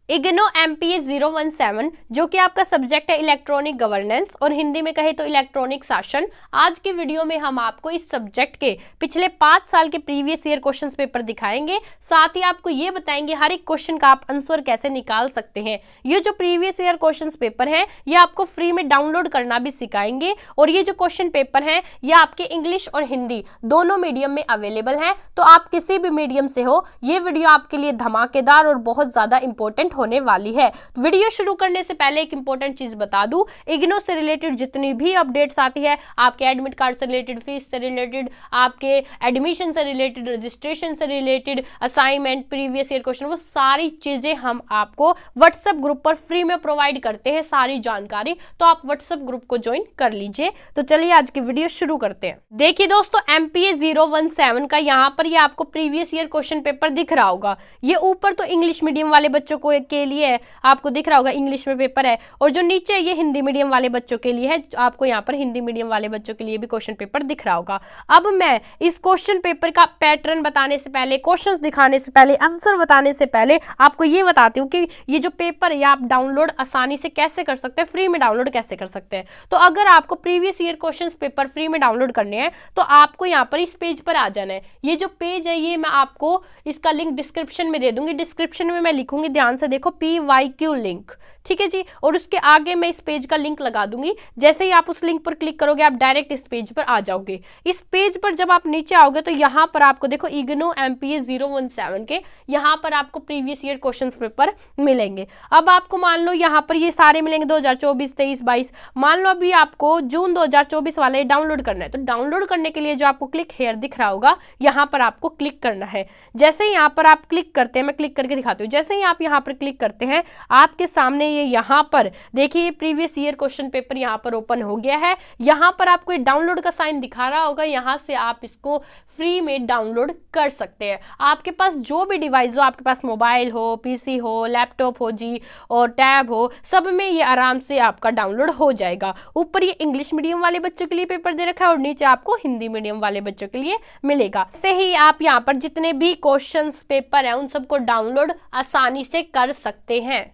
IGNOU MPA 017 जो कि आपका सब्जेक्ट है इलेक्ट्रॉनिक गवर्नेंस और हिंदी में कहे तो इलेक्ट्रॉनिक शासन। आज के वीडियो में हम आपको इस सब्जेक्ट के पिछले 5 साल के प्रीवियस ईयर क्वेश्चंस पेपर दिखाएंगे, साथ ही आपको ये बताएंगे हर एक क्वेश्चन का आप आंसर कैसे निकाल सकते हैं। ये जो प्रीवियस ईयर क्वेश्चंस पेपर है ये आपको फ्री में डाउनलोड करना भी सिखाएंगे और ये जो क्वेश्चन पेपर है ये आपके इंग्लिश और हिंदी दोनों मीडियम में अवेलेबल है, तो आप किसी भी मीडियम से हो ये वीडियो आपके लिए धमाकेदार और बहुत ज्यादा इंपॉर्टेंट होने वाली है। वीडियो शुरू करने से पहले एक इंपॉर्टेंट चीज बता दूं, इग्नो से रिलेटेड जितनी भी अपडेट्स आती है, आपके एडमिट कार्ड से रिलेटेड, फीस से रिलेटेड, आपके एडमिशन से रिलेटेड, रजिस्ट्रेशन से related, assignment, previous year question, वो सारी चीजें हम आपको व्हाट्सएप ग्रुप पर फ्री में प्रोवाइड करते हैं, सारी जानकारी। तो आप व्हाट्सएप ग्रुप को ज्वाइन कर लीजिए। तो चलिए आज की वीडियो शुरू करते हैं। देखिए दोस्तों, MPA 017 का यहाँ पर ये आपको प्रीवियस ईयर क्वेश्चन पेपर दिख रहा होगा। ये ऊपर तो इंग्लिश मीडियम वाले बच्चों को के लिए है, आपको दिख रहा होगा इंग्लिश में पेपर है, और जो नीचे है ये हिंदी मीडियम वाले बच्चों के लिए है, आपको यहाँ पर हिंदी मीडियम वाले बच्चों के लिए भी क्वेश्चन पेपर दिख रहा होगा। अब मैं इस क्वेश्चन पेपर का पैटर्न बताने से पहले, क्वेश्चंस दिखाने से पहले, आंसर बताने से पहले आपको ये बताती हूँ कि ये जो पेपर है आप डाउनलोड आसानी से कैसे कर सकते हैं, फ्री में डाउनलोड कैसे कर सकते हैं। तो अगर आपको previous year question paper free में डाउनलोड करने हैं तो आपको यहाँ पर इस पेज पर आ जाना है। ये जो पेज है ये मैं आपको इसका लिंक डिस्क्रिप्शन में दे दूंगी, डिस्क्रिप्शन में मैं लिखूंगी, ध्यान से देखो, PYQ लिंक, ठीक है जी, और उसके आगे मैं इस पेज का लिंक लगा दूंगी। जैसे ही आप उस लिंक पर क्लिक करोगे आप डायरेक्ट इस पेज पर आ जाओगे। इस पेज पर जब आप नीचे आओगे तो यहाँ पर आपको देखो इग्नो MPA 017 के यहाँ पर आपको प्रीवियस ईयर क्वेश्चन पेपर मिलेंगे। अब आपको मान लो यहाँ पर ये सारे मिलेंगे 2024, 23, 22। मान लो अभी आपको जून 2024 वाले डाउनलोड करना है, तो डाउनलोड करने के लिए जो आपको क्लिक हेयर दिख रहा होगा यहाँ पर आपको क्लिक करना है। जैसे ही यहाँ पर आप क्लिक करते हैं, मैं क्लिक करके दिखाती हूँ, जैसे ही आप यहाँ पर क्लिक करते हैं आपके सामने ये यहाँ पर देखिए प्रीवियस ईयर क्वेश्चन पेपर यहाँ पर ओपन हो गया है। यहाँ पर आपको एक डाउनलोड का साइन दिखा रहा होगा, यहाँ से आप इसको फ्री में डाउनलोड कर सकते हैं। आपके पास जो भी डिवाइस हो, आपके पास मोबाइल हो, PC हो, लैपटॉप हो जी, और टैब हो, सब में ये आराम से आपका डाउनलोड हो जाएगा। ऊपर ये इंग्लिश मीडियम वाले बच्चों के लिए पेपर दे रखा है और नीचे आपको हिंदी मीडियम वाले बच्चों के लिए मिलेगा। ऐसे ही आप यहाँ पर जितने भी क्वेश्चंस पेपर है उन सबको डाउनलोड आसानी से कर सकते हैं।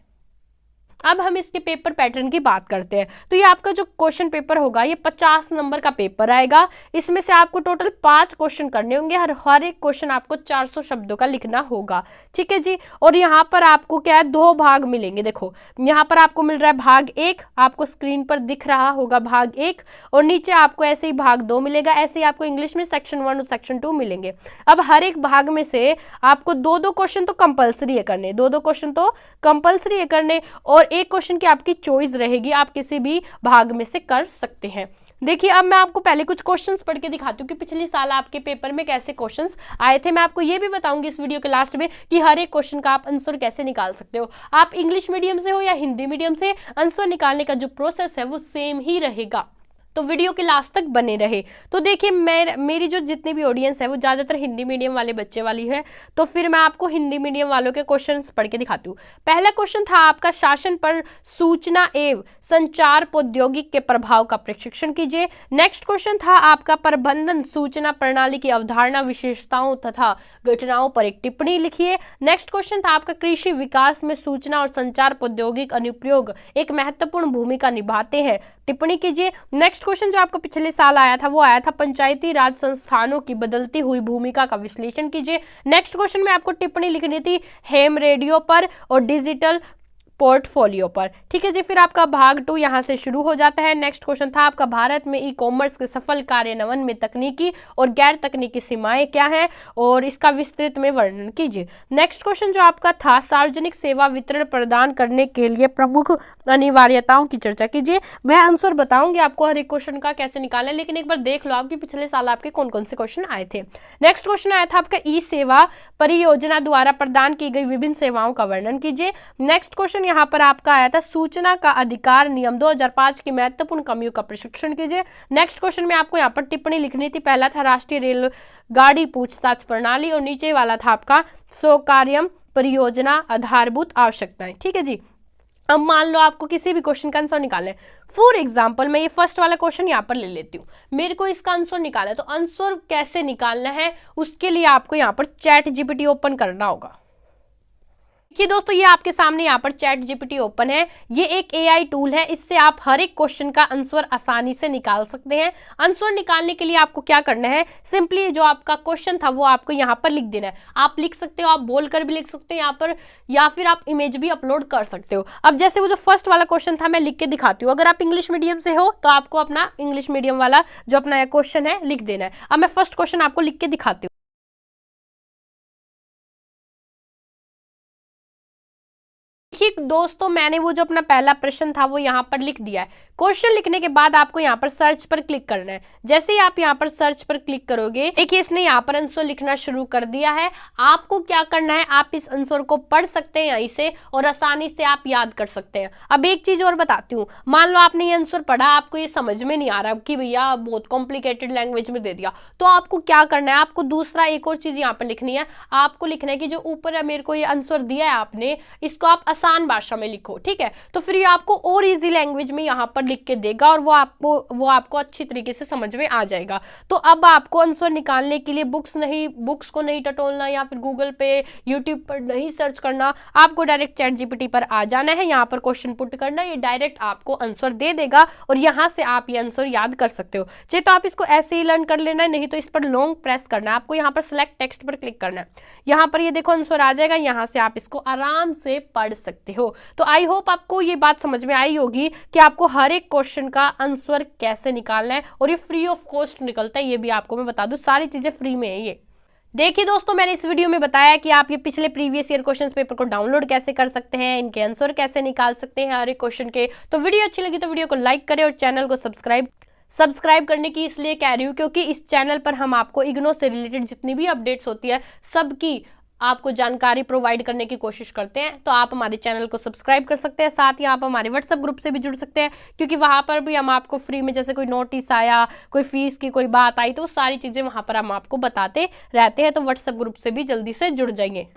अब हम इसके पेपर पैटर्न की बात करते हैं। तो ये आपका जो क्वेश्चन पेपर होगा ये 50 नंबर का पेपर आएगा। इसमें से आपको टोटल 5 क्वेश्चन करने होंगे, हर एक क्वेश्चन आपको 400 शब्दों का लिखना होगा, ठीक है जी। और यहाँ पर आपको क्या है, 2 भाग मिलेंगे। देखो यहाँ पर आपको मिल रहा है भाग 1, आपको स्क्रीन पर दिख रहा होगा भाग 1, और नीचे आपको ऐसे ही भाग 2 मिलेगा। ऐसे ही आपको इंग्लिश में सेक्शन 1 और सेक्शन 2 मिलेंगे। अब हर एक भाग में से आपको 2-2 क्वेश्चन तो कंपल्सरी है करने, 2-2 क्वेश्चन तो कंपल्सरी है करने, और एक क्वेश्चन की आपकी चॉइस रहेगी, आप किसी भी भाग में से कर सकते हैं। देखिए अब मैं आपको पहले कुछ क्वेश्चंस पढ़ के दिखाती हूँ कि पिछले साल आपके पेपर में कैसे क्वेश्चंस आए थे। मैं आपको ये भी बताऊंगी इस वीडियो के लास्ट में कि हर एक क्वेश्चन का आप आंसर कैसे निकाल सकते हो। आप इंग्लिश मीडियम से हो या हिंदी मीडियम से, आंसर निकालने का जो प्रोसेस है वो सेम ही रहेगा, तो वीडियो के लास्ट तक बने रहे। तो देखिए मेरी जो जितनी भी ऑडियंस है वो ज़्यादातर हिंदी मीडियम वाले बच्चे वाली है, तो फिर मैं आपको हिंदी मीडियम वालों के क्वेश्चंस पढ़ के दिखाती हूँ। पहला क्वेश्चन था आपका, शासन पर सूचना एवं संचार प्रौद्योगिकी के प्रभाव का प्रशिक्षण कीजिए। नेक्स्ट क्वेश्चन था आपका, प्रबंधन सूचना प्रणाली की अवधारणा, विशेषताओं तथा घटनाओं पर एक टिप्पणी लिखिए। नेक्स्ट क्वेश्चन था आपका, कृषि विकास में सूचना और संचार प्रौद्योगिकी अनुप्रयोग एक महत्वपूर्ण भूमिका निभाते हैं, टिप्पणी कीजिए। नेक्स्ट क्वेश्चन जो आपको पिछले साल आया था वो आया था, पंचायती राज संस्थानों की बदलती हुई भूमिका का विश्लेषण कीजिए। नेक्स्ट क्वेश्चन में आपको टिप्पणी लिखनी थी हेम रेडियो पर और डिजिटल पोर्टफोलियो पर, ठीक है जी। फिर आपका भाग 2 यहाँ से शुरू हो जाता है। नेक्स्ट क्वेश्चन था आपका, भारत में ई-कॉमर्स के सफल कार्यान्वयन में तकनीकी और गैर तकनीकी सीमाएं क्या हैं और इसका विस्तृत में वर्णन कीजिए। नेक्स्ट क्वेश्चन जो आपका था, सार्वजनिक सेवा वितरण प्रदान करने के लिए प्रमुख अनिवार्यताओं की चर्चा कीजिए। मैं आंसर बताऊंगी आपको हर एक क्वेश्चन का कैसे निकालना है, लेकिन एक बार देख लो आपके पिछले साल आपके कौन कौन से क्वेश्चन आए थे। नेक्स्ट क्वेश्चन आया था आपका, ई सेवा परियोजना द्वारा प्रदान की गई विभिन्न सेवाओं का वर्णन कीजिए। नेक्स्ट क्वेश्चन यहाँ पर आपका आया था, सूचना का अधिकार नियम 2005 की महत्वपूर्ण कमियों का प्रशिक्षण कीजिए। नेक्स्ट क्वेश्चन में आपको यहाँ पर टिप्पणी लिखनी थी। पहला था राष्ट्रीय रेलगाड़ी पूछताछ प्रणाली, और नीचे वाला था आपका स्वकार्यम परियोजना आधारभूत आवश्यकताएं, ठीक है जी। अब मान लो आपको किसी भी क्वेश्चन का आंसर निकालना है, फॉर एग्जाम्पल मैं ये फर्स्ट वाला क्वेश्चन यहाँ पर ले लेती हूँ, मेरे को इसका आंसर निकालना है, तो आंसर कैसे निकालना है उसके लिए आपको यहाँ पर चैट GPT ओपन करना होगा। देखिए दोस्तों, ये आपके सामने यहाँ पर चैट जीपीटी ओपन है। ये एक एआई टूल है, इससे आप हर एक क्वेश्चन का आंसर आसानी से निकाल सकते हैं। आंसर निकालने के लिए आपको क्या करना है, सिंपली जो आपका क्वेश्चन था वो आपको यहाँ पर लिख देना है। आप लिख सकते हो, आप बोलकर भी लिख सकते हो यहाँ पर, या फिर आप इमेज भी अपलोड कर सकते हो। अब जैसे वो जो फर्स्ट वाला क्वेश्चन था मैं लिख के दिखाती हूँ। अगर आप इंग्लिश मीडियम से हो तो आपको अपना इंग्लिश मीडियम वाला जो अपना क्वेश्चन है लिख देना है। अब मैं फर्स्ट क्वेश्चन आपको लिख के दिखाती हूँ। देखिए दोस्तों, मैंने वो जो अपना पहला प्रश्न था वो यहाँ पर लिख दिया है। क्वेश्चन लिखने के बाद आपको यहाँ पर सर्च पर क्लिक करना है। जैसे ही आप यहाँ पर सर्च पर क्लिक करोगे, देखिए इसने यहाँ पर आंसर लिखना शुरू कर दिया है। आपको क्या करना है, आप इस आंसर को पढ़ सकते हैं यहीं से और आसानी से आप याद कर सकते हैं। अब एक चीज और बताती हूँ, मान लो आपने ये आंसर पढ़ा, आपको ये समझ में नहीं आ रहा कि भैया बहुत कॉम्प्लिकेटेड लैंग्वेज में दे दिया, तो आपको क्या करना है, आपको दूसरा एक और चीज यहाँ पर लिखनी है। आपको लिखना है कि जो ऊपर मेरे को ये आंसर दिया है आपने, इसको आप आसान भाषा में लिखो, ठीक है। तो फिर ये आपको और इजी लैंग्वेज में यहाँ पर लिख के देगा और वो आपको अच्छी तरीके से समझ में आ जाएगा। तो अब आपको आंसर निकालने के लिए बुक्स को नहीं टटोलना या फिर गूगल पे यूट्यूब पर नहीं सर्च करना, आपको डायरेक्ट चैट जीपीटी पर आ जाना है, यहाँ पर क्वेश्चन पुट करना, ये डायरेक्ट आपको आंसर दे देगा और यहाँ से आप ये आंसर याद कर सकते हो। चाहे तो आप इसको ऐसे ही लर्न कर लेना है, नहीं तो इस पर लॉन्ग प्रेस करना है। आपको यहाँ पर सिलेक्ट टेक्स्ट पर क्लिक करना है, यहाँ पर ये देखो आंसर आ जाएगा, यहाँ से आप इसको आराम से पढ़ सकते हो। तो आई होप आपको ये बात समझ में आई होगी कि आपको हर एक क्वेश्चन का आंसर कैसे निकालना है, और ये फ्री ऑफ कॉस्ट निकलता है। ये भी आपको मैं बता दूं, सारी चीजें फ्री में है। ये देखिए दोस्तों, मैंने इस वीडियो में बताया कि आप ये पिछले प्रीवियस ईयर क्वेश्चन पेपर को डाउनलोड कैसे कर सकते हैं, इनके आंसर कैसे निकाल सकते हैं हर एक क्वेश्चन के। तो वीडियो अच्छी लगी तो वीडियो को लाइक करें और चैनल को सब्सक्राइब करने की इसलिए कह रही हूँ क्योंकि इस चैनल पर हम आपको इग्नो से रिलेटेड जितनी भी अपडेट्स होती है सबकी आपको जानकारी प्रोवाइड करने की कोशिश करते हैं। तो आप हमारे चैनल को सब्सक्राइब कर सकते हैं, साथ ही आप हमारे व्हाट्सएप ग्रुप से भी जुड़ सकते हैं, क्योंकि वहाँ पर भी हम आपको फ्री में, जैसे कोई नोटिस आया, कोई फीस की कोई बात आई, तो सारी चीज़ें वहाँ पर हम आपको बताते रहते हैं। तो व्हाट्सएप ग्रुप से भी जल्दी से जुड़ जाइए।